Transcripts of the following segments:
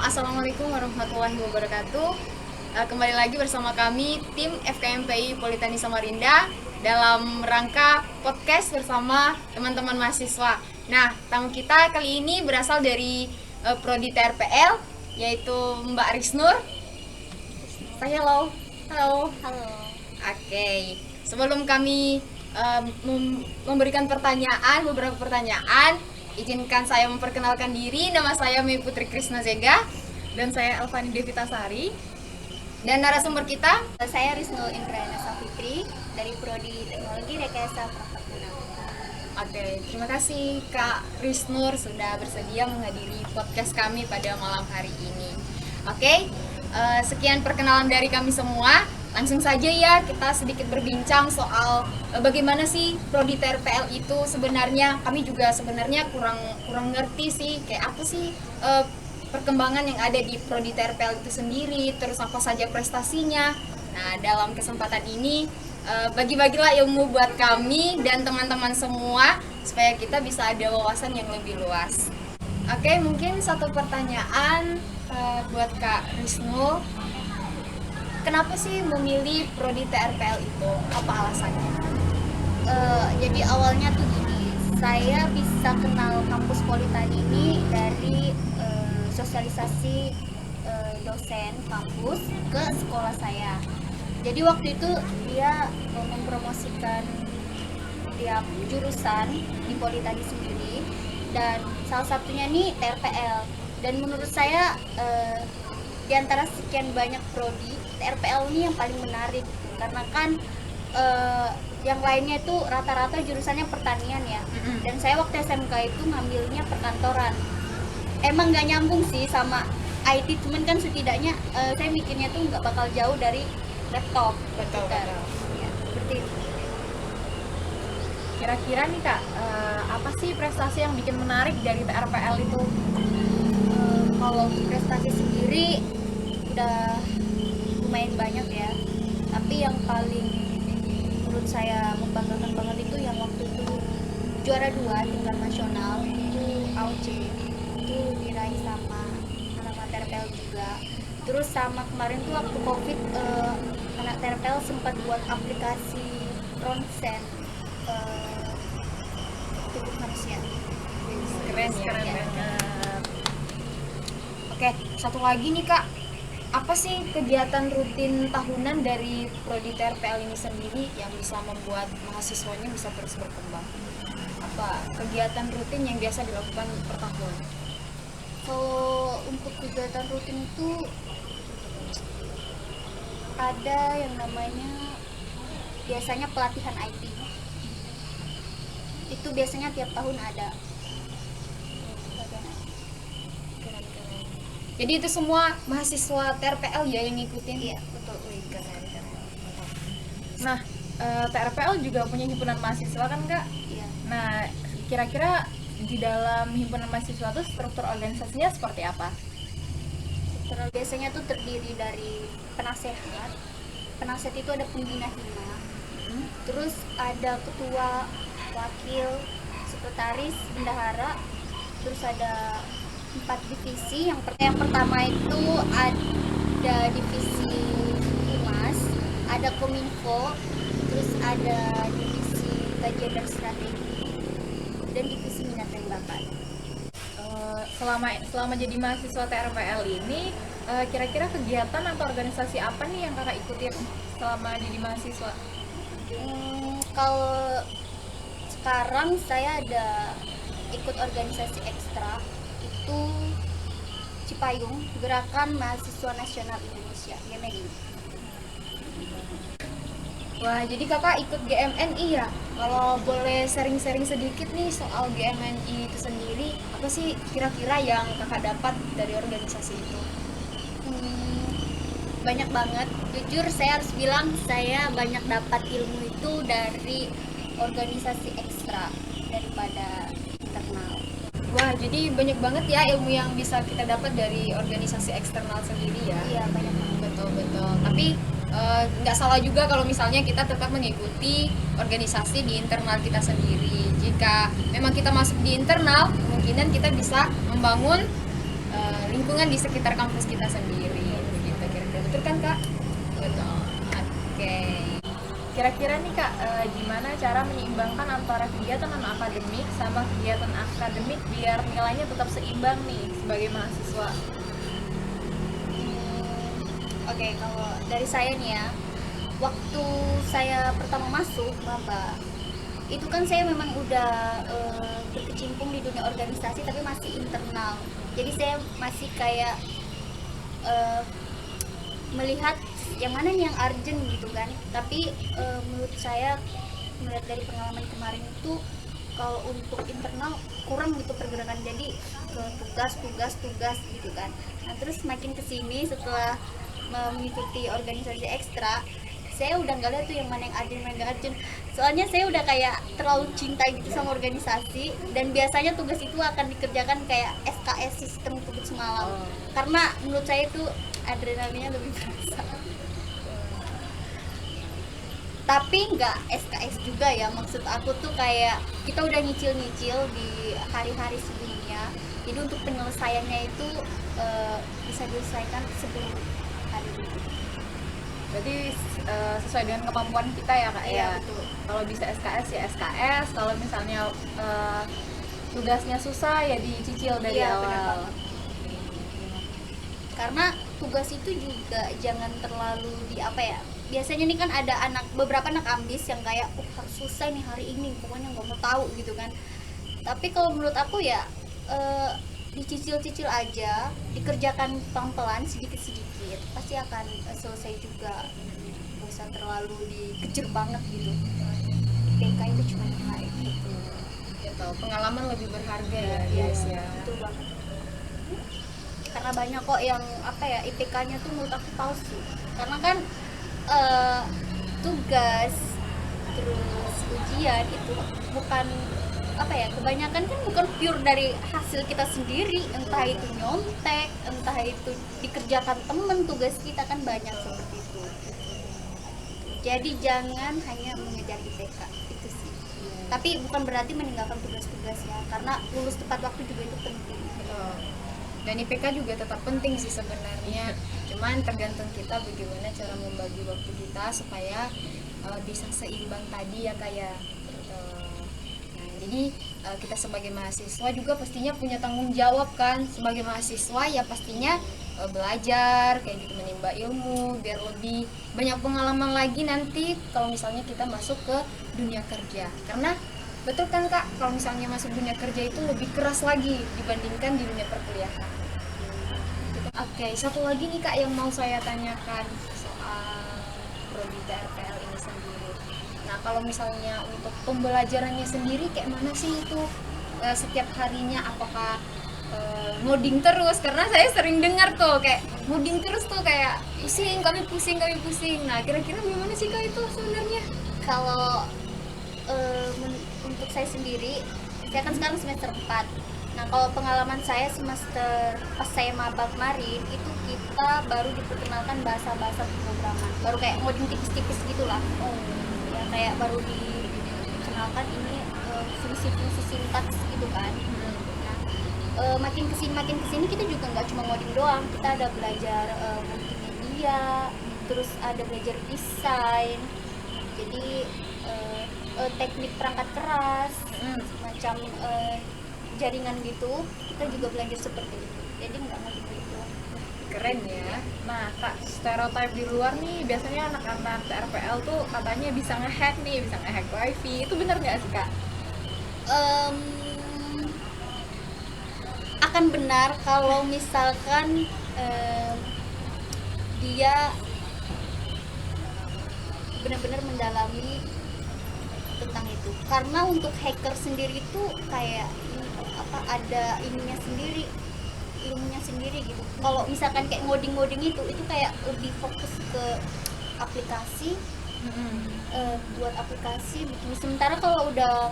Assalamualaikum warahmatullahi wabarakatuh. Kembali lagi bersama kami tim FKMPI Politeknik Samarinda dalam rangka podcast bersama teman-teman mahasiswa. Nah, tamu kita kali ini berasal dari Prodi TRPL, yaitu Mbak Risnur. Say hello. Halo. Halo. Oke. Sebelum kami memberikan beberapa pertanyaan, izinkan saya memperkenalkan diri. Nama saya Mei Putri Krisna Zega. Dan saya Elvani Devitasari. Dan narasumber kita, Saya Risnul Indrayana Safitri dari Prodi Teknologi Rekayasa Perkebunan. Oke, terima kasih Kak Risnur sudah bersedia menghadiri podcast kami pada malam hari ini. Oke, sekian perkenalan dari kami semua. Langsung saja ya kita sedikit berbincang soal bagaimana sih Prodi TRPL itu sebenarnya. Kami juga sebenarnya kurang ngerti sih kayak apa sih perkembangan yang ada di Prodi TRPL itu sendiri, terus apa saja prestasinya. Nah, dalam kesempatan ini bagi-bagilah ilmu buat kami dan teman-teman semua supaya kita bisa ada wawasan yang lebih luas. Oke, mungkin satu pertanyaan buat Kak Risnul. Kenapa sih memilih Prodi TRPL itu? Apa alasannya? Jadi awalnya tuh gini, saya bisa kenal kampus Politeknik ini dari sosialisasi dosen kampus ke sekolah saya. Jadi waktu itu dia mempromosikan tiap jurusan di Politeknik sendiri, dan salah satunya nih TRPL. Dan menurut saya di antara sekian banyak prodi, TRPL ini yang paling menarik gitu. Karena kan yang lainnya itu rata-rata jurusannya pertanian ya. Dan saya waktu SMK itu ngambilnya perkantoran. Emang nggak nyambung sih sama IT, cuman kan setidaknya saya mikirnya tuh nggak bakal jauh dari laptop. Betul. Ya, seperti itu. Kira-kira nih Kak, apa sih prestasi yang bikin menarik dari TRPL itu? Kalau untuk prestasi sendiri udah lumayan banyak ya, tapi yang paling menurut saya membanggakan banget itu yang waktu itu juara 2 tingkat nasional itu AOC, itu diraih sama anak TRPL juga. Terus sama kemarin tuh waktu COVID, anak TRPL sempat buat aplikasi ronsen tubuh manusia. Keren ya. Keren Ya. banget. Oke, satu lagi nih Kak. Apa sih kegiatan rutin tahunan dari Prodi TRPL ini sendiri yang bisa membuat mahasiswanya bisa terus berkembang? Apa kegiatan rutin yang biasa dilakukan per tahun? Kalau untuk kegiatan rutin itu ada yang namanya biasanya pelatihan IT. Itu biasanya tiap tahun ada. Keren. Jadi itu semua mahasiswa TRPL ya yang ngikutin? Iya, betul. Wih, keren. Nah, TRPL juga punya himpunan mahasiswa kan Kak? Iya. Nah, kira-kira di dalam himpunan mahasiswa itu struktur organisasinya seperti apa? Terus biasanya tuh terdiri dari penasehat. Penasehat itu ada pembina hima. Terus ada ketua, wakil, sekretaris, bendahara. Terus ada 4 divisi. Yang pertama itu ada divisi humas, ada kominfo, terus ada divisi kajian dan strategi, dan divisi minat dan bakat. Selama jadi mahasiswa TRPL ini, kira-kira kegiatan atau organisasi apa nih yang Kakak ikutin selama jadi mahasiswa? Kalau sekarang saya ada ikut organisasi ekstra, itu Cipayung, Gerakan Mahasiswa Nasional Indonesia, GMNI. Wah, jadi kakak ikut GMNI ya? Kalau boleh sharing-sharing sedikit nih soal GMNI itu sendiri, apa sih kira-kira yang kakak dapat dari organisasi itu? Banyak banget. Jujur saya harus bilang saya banyak dapat ilmu itu dari organisasi ekstra daripada internal. Wah, jadi banyak banget ya ilmu yang bisa kita dapat dari organisasi eksternal sendiri ya? Iya, banyak banget. Betul. Tapi nggak salah juga kalau misalnya kita tetap mengikuti organisasi di internal kita sendiri. Jika memang kita masuk di internal, kemungkinan kita bisa membangun lingkungan di sekitar kampus kita sendiri gitu kira-kira. Betul kan Kak? Betul. Oke. Kira-kira nih Kak, gimana cara menyeimbangkan antara kegiatan non-akademik sama kegiatan akademik biar nilainya tetap seimbang nih sebagai mahasiswa? Oke, kalau dari saya nih ya, waktu saya pertama masuk maba, itu kan saya memang udah berkecimpung di dunia organisasi tapi masih internal. Jadi saya masih kayak melihat yang mana nih yang urgent gitu kan. Tapi menurut saya, melihat dari pengalaman kemarin itu, kalau untuk internal kurang gitu pergerakan, jadi ke tugas gitu kan. Nah terus makin kesini setelah mengikuti organisasi ekstra, saya udah nggak lihat tuh yang mana yang urgent mana yang nggak urgent. Soalnya saya udah kayak terlalu cinta gitu sama organisasi, dan biasanya tugas itu akan dikerjakan kayak SKS, sistem tugas malam, karena menurut saya itu adrenalinnya lebih berasa. Tapi nggak SKS juga ya, maksud aku tuh kayak kita udah nyicil-nyicil di hari-hari sebelumnya, jadi untuk penyelesaiannya itu bisa diselesaikan sebelum hari itu. Berarti sesuai dengan kemampuan kita ya Kak Iya, ya. betul. Kalau bisa SKS ya SKS, kalau misalnya tugasnya susah ya dicicil dari Iya, benar awal. banget. Karena tugas itu juga jangan terlalu di apa ya, biasanya nih kan ada beberapa anak ambis yang kayak harus selesai nih hari ini, pokoknya nggak mau tahu gitu kan. Tapi kalau menurut aku ya dicicil-cicil aja, dikerjakan pelan-pelan sedikit-sedikit, pasti akan selesai juga. Gak usah terlalu dikejar banget gitu. PK itu cuma nilai gitu. Gitu. Pengalaman lebih berharga ya Iya, guys ya. betul banget. Karena banyak kok yang apa ya, IPK-nya tuh menurut aku palsu. Karena kan tugas terus ujian itu bukan apa ya, kebanyakan kan bukan pure dari hasil kita sendiri, entah itu nyontek, entah itu dikerjakan temen, tugas kita kan banyak seperti itu. Jadi jangan hanya mengejar IPK itu sih. Tapi bukan berarti meninggalkan tugas-tugas ya, karena lulus tepat waktu juga itu penting. Dan IPK juga tetap penting sih sebenarnya, cuman tergantung kita bagaimana cara membagi waktu kita supaya bisa seimbang tadi ya kayak gitu. Nah jadi kita sebagai mahasiswa juga pastinya punya tanggung jawab kan. Sebagai mahasiswa ya pastinya belajar kayak gitu, menimba ilmu biar lebih banyak pengalaman lagi nanti kalau misalnya kita masuk ke dunia kerja. Karena betul kan Kak, kalau misalnya masuk dunia kerja itu lebih keras lagi dibandingkan di dunia perkuliahan. Oke, satu lagi nih Kak yang mau saya tanyakan soal prodi TRPL ini sendiri. Nah, kalau misalnya untuk pembelajarannya sendiri kayak mana sih itu setiap harinya? Apakah ngoding terus? Karena saya sering dengar tuh kayak ngoding terus tuh kayak kami pusing. Nah, kira-kira gimana sih Kak itu sebenarnya? Kalau untuk saya sendiri, saya kan sekarang semester 4. Nah kalau pengalaman saya semester pas saya maba kemarin, itu kita baru diperkenalkan bahasa-bahasa pemrograman, baru kayak ngoding tipis-tipis gitulah. Ya kayak baru dikenalkan ini fungsi-fungsi sintaks gitu kan. Nah makin kesini kita juga nggak cuma ngoding doang, kita ada belajar multimedia, terus ada belajar desain, jadi teknik perangkat keras, semacam jaringan gitu, kita juga belajar seperti itu. Jadi nggak mau gitu. Keren ya. Nah Kak, stereotype di luar nih biasanya anak-anak TRPL tuh katanya bisa ngehack wifi, itu bener nggak sih Kak? Akan benar kalau misalkan dia benar-benar mendalami tentang itu. Karena untuk hacker sendiri itu kayak ada ilmunya sendiri gitu. Kalau misalkan kayak ngoding itu kayak lebih fokus ke aplikasi, buat aplikasi bikin. Sementara kalau udah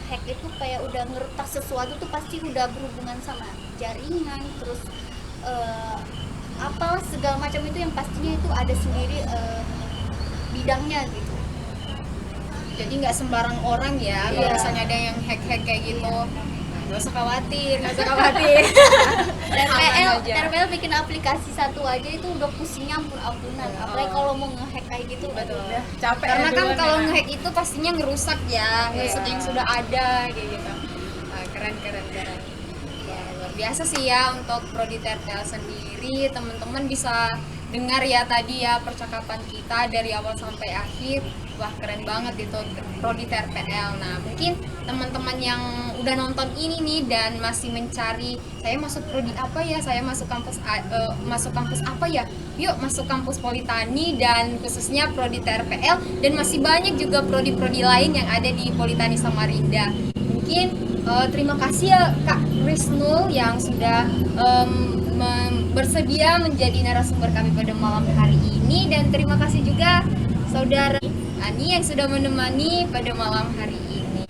hack itu kayak udah ngeretas sesuatu tuh pasti udah berhubungan sama jaringan, terus apalah segala macam itu yang pastinya itu ada sendiri bidangnya gitu. Jadi nggak sembarang orang ya kalau misalnya ada yang hack kayak gitu. Nggak usah khawatir, nggak usah khawatir. Aman aja. TRPL bikin aplikasi satu aja itu udah pusingnya ampun-ampunan. Apalagi kalau mau ngehack kayak gitu, Betul. Udah capek Karena ya kan duluan kalau ya. ngehack itu pastinya ngerusak ya, ngerusak Iya. yang sudah ada kayak gitu. Keren. Ya, luar biasa sih ya untuk Prodi TRPL sendiri. Teman-teman bisa dengar ya tadi ya percakapan kita dari awal sampai akhir. Wah, keren banget itu Prodi TRPL. Nah, mungkin teman-teman yang udah nonton ini nih dan masih mencari saya masuk prodi apa ya, saya masuk kampus apa ya, yuk masuk kampus Politani dan khususnya Prodi TRPL, dan masih banyak juga prodi-prodi lain yang ada di Politani Samarinda. Mungkin terima kasih ya Kak Risnul yang sudah bersedia menjadi narasumber kami pada malam hari ini, dan terima kasih juga Saudara Ani yang sudah menemani pada malam hari ini.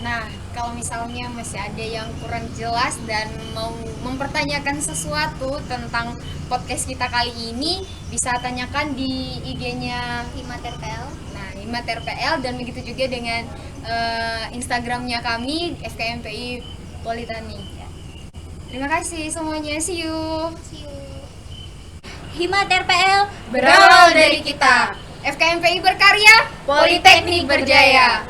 Nah, kalau misalnya masih ada yang kurang jelas dan mau mempertanyakan sesuatu tentang podcast kita kali ini, bisa tanyakan di IG-nya Hima TRPL. Nah, Hima TRPL, dan begitu juga dengan Instagramnya kami FKMPI Politani. Terima kasih semuanya, see you. See you. Hima TRPL Berawal dari kita. FKMPI berkarya, Politeknik berjaya.